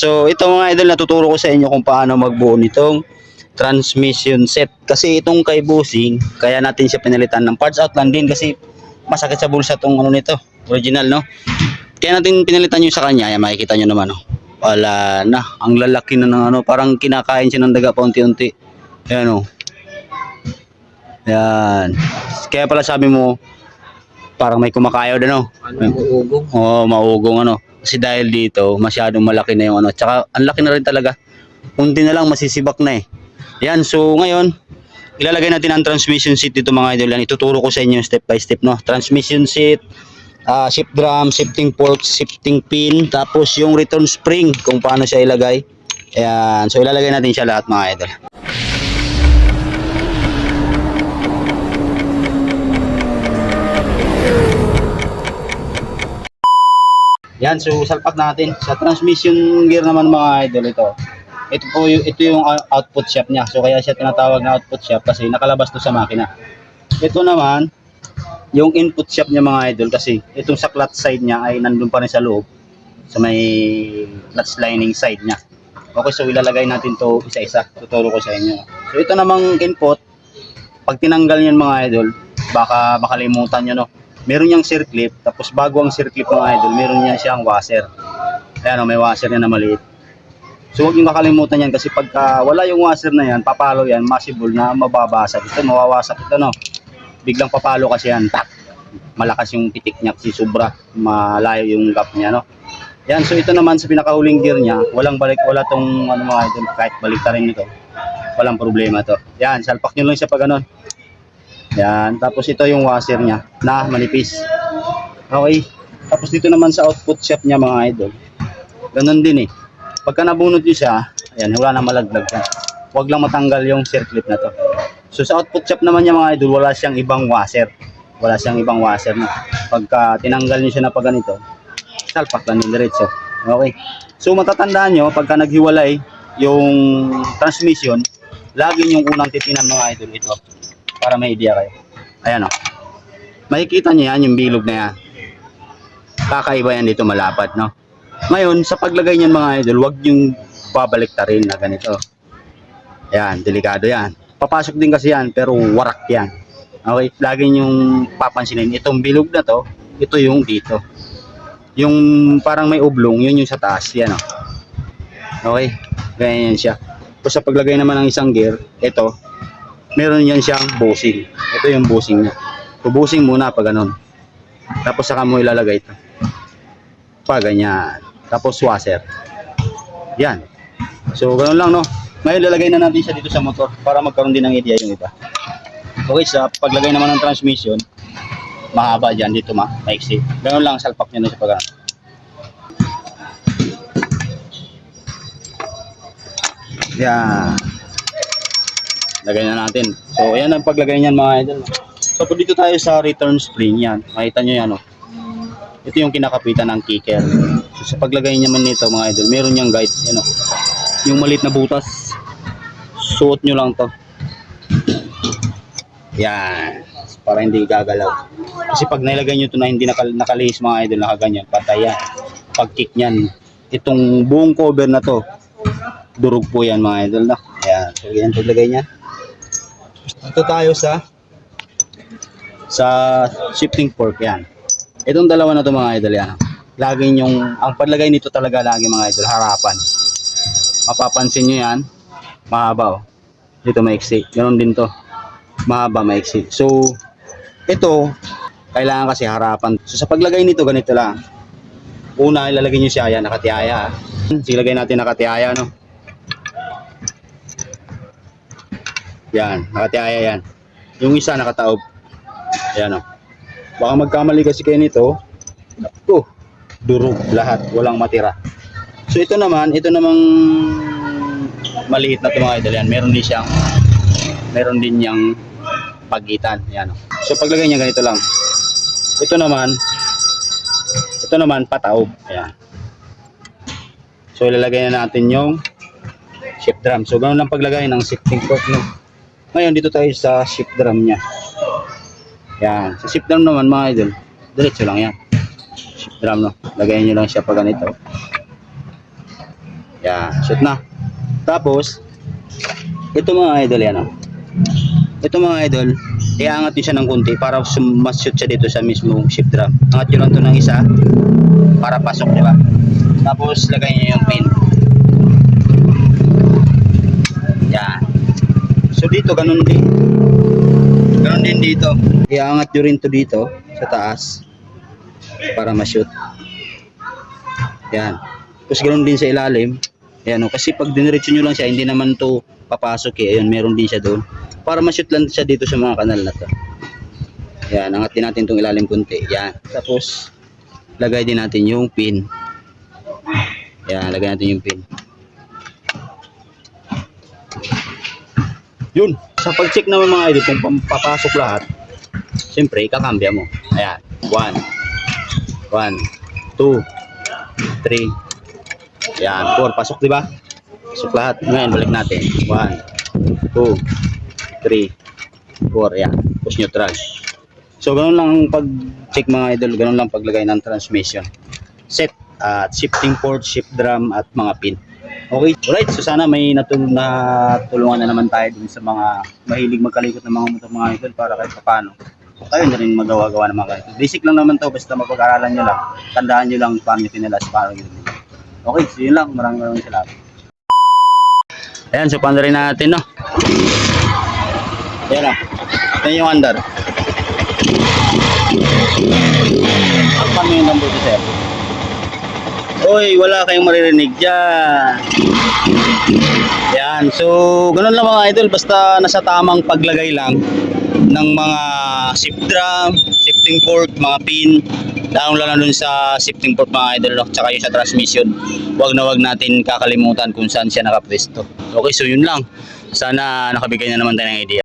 So ito mga idol, natuturo ko sa inyo kung paano magbuo nitong transmission set. Kasi itong kay Bossing, kaya natin siya pinalitan ng parts out lang din kasi masakit sa bulsa tong ano nito, original no. Kaya natin pinalitan yung sa kanya, ayan makikita nyo naman oh. Wala na, ang lalaki na ng ano, parang kinakain siya ng daga paunti-unti. Ayan oh. Ayan. Kaya pala sabi mo, parang may kumakayaw din oh. Maugong. Oo, maugong ano. Kasi dahil dito, masyadong malaki na yung ano. Tsaka, ang laki na rin talaga. Kunti na lang, masisibak na eh. Yan, so ngayon, ilalagay natin ang transmission seat dito mga idol. Yan, ituturo ko sa inyo step by step, no? Transmission seat, shift drum, shifting fork, shifting pin, tapos yung return spring, kung paano siya ilagay. Ayan, so ilalagay natin siya lahat mga idol. Yan, so salpak natin. Sa transmission gear naman mga idol ito. Ito yung output shaft niya. So kaya siya tinatawag na output shaft kasi nakalabas to sa makina. Ito naman yung input shaft niya mga idol kasi itong sa clutch side niya ay nandun pa rin sa loob sa may clutch lining side niya. Okay, so ilalagay natin to isa-isa. Tuturo ko sa inyo. So ito namang input, pag tinanggal niyan mga idol, baka makalimutan niyo no. Meron niyang circlip, tapos bago ang circlip mga idol, meron niya siyang washer. Ayan o, may washer niya na maliit. So huwag niyong kakalimutan yan kasi pagka wala yung washer na yan, papalo yan, possible na mababasag. Ito, mawawasak ito no. Biglang papalo kasi yan, tak. Malakas yung pitik niya kasi sobra, malayo yung gap niya no. Yan, so ito naman sa pinakahuling gear niya, walang balik, wala tong ano mga idol, kahit balik ta rin ito. Walang problema to. Yan, salpak nyo lang siya pag ganun. Yan, tapos ito yung washer niya na manipis. Okay. Tapos dito naman sa output shaft niya mga idol. Ganun din eh. Pagka nabunot niyo siya, ayan, wala na malaglag yan. Huwag lang matanggal yung circlip na to. So sa output shaft naman niya mga idol, wala siyang ibang washer. Wala siyang ibang washer na. Pagka tinanggal niyo siya na pag ganito, salpak lang din diretso. Okay. So matatandaan niyo pagka naghiwalay yung transmission, lagi yung unang titinan mga idol ito. Para may idea kayo. Ayan o. Makikita nyo yan, yung bilog na yan. Kakaiba yan dito, malapad, no? Ngayon, sa paglagay niyan mga idol, huwag yung babalik ta rin na ganito. Ayan, delikado yan. Papasok din kasi yan, pero warak yan. Okay, lagi yung papansinin. Itong bilog na to, ito yung dito. Yung parang may oblong, yun yung sa taas. Yan o. Okay, ganyan siya. Tapos sa paglagay naman ng isang gear, ito, meron yan siyang Bossing. Ito yung Bossing niya. So, Bossing muna pag ganun. Tapos saka mo ilalagay ito. Pag ganyan. Tapos washer. Yan. So, ganun lang no. Ngayon lalagay na natin siya dito sa motor para magkaroon din ng idea yung iba. Okay, sa paglagay naman ng transmission, mahaba dyan dito maiksi. Ganun lang, salpak nyo na siya pag ganun. Yan. Lagay na natin. So, ayan ang paglagay niyan mga idol. So, dito tayo sa return spring yan. Makita nyo yan, oh. Ito yung kinakapitan ng kicker. So, sa paglagay niya man nito mga idol, meron niyang guide. Yan, oh. Yung maliit na butas, suot nyo lang to. Yan. Para hindi gagalaw. Kasi pag nilagay nyo ito na hindi nakalihis mga idol, nakaganyan, patay yan. Pag kick niyan, itong buong cover na to, durog po yan mga idol, no? Ayan. So, yan paglagay niya. Ito tayo sa shifting fork yan. Itong dalawa na to mga idol yan. Lagi yung ang paglagay nito talaga lagi mga idol harapan. Mapapansin niyo yan, mahaba oh. Dito maiksi. Ganoon din to. Mahaba maiksi. So ito kailangan kasi harapan. So sa paglagay nito ganito lang. Una ilalagay niyo siya yan nakatiyaya. Silagay natin nakatiyaya no. Yan, nakatiyaya yan. Yung isa nakataob. Ayan o. Baka magkamali kasi kayo nito. Durog lahat. Walang matira. So ito namang maliit na ito mga idol yan. Meron din niyang pagitan. Ayan o. So paglagay niya ganito lang. Ito naman pataob. Ayan. So ilalagay na natin yung shift drum. So ganoon lang paglagay ng shifting fork no. Ngayon dito tayo sa shift drum niya. Yan, sa shift drum naman mga idol, diretso lang yan. Shift drum no. Lagayan niyo lang siya pag ganito. Yan, shoot na. Tapos, ito mga idol yan. Ito mga idol, iangat nyo siya ng kunti para mas-shoot siya dito sa mismong shift drum. Angat nyo lang ito ng isa para pasok, di ba? Tapos, lagay nyo yung pin. Yan. So, dito, ganun din. Ganun din dito. Iangat nyo rin to dito sa taas para ma-shoot. Yan. Tapos, ganun din sa ilalim. Ayan, kasi pag diniretso nyo lang siya, hindi naman to papasok eh. Ayun, meron din siya doon. Para ma-shoot lang siya dito sa mga kanal na to. Ayan, angatin natin itong ilalim kunti. Ayan. Tapos, lagay din natin yung pin. Ayan, lagay natin yung pin. Yun. Sa pag-check naman mga idol, kung papasok lahat, siyempre, kakambya mo. Ayan. 1, 2, 3, yan, 4. Pasok, di ba? Pasok lahat. Ngayon, balik natin. 1, 2, 3, 4. Yan. Push neutral. So, ganun lang pag-check mga idol. Ganun lang paglagay ng transmission. Set at shifting port, shift drum at mga pin. Okay. Alright. So, sana may natulungan na naman tayo dun sa mga mahilig magkalikot ng mga motor mga idol para kahit paano tayo na rin magawa-gawa ng mga ganito. Basic lang naman to. Basta mapag-aralan nyo lang. Tandaan nyo lang paano nyo tinalas. Paano nyo. Okay, so yun lang. Maraming salamat. Ayan, so paano rin natin, no? Ayan na. Ayan yung under. Paano yung number to, sir? Uy, wala kayong maririnig dyan. Ayan, so ganun lang mga idol. Basta nasa tamang paglagay lang ng mga shift drum, shifting port, mga pin. Lalo lang dun sa shifting port mga idol, no? Tsaka yung sa transmission. Wag na wag natin kakalimutan kung saan siya nakapwesto. Okay, so yun lang. Sana nakabigay na naman tayo ng idea.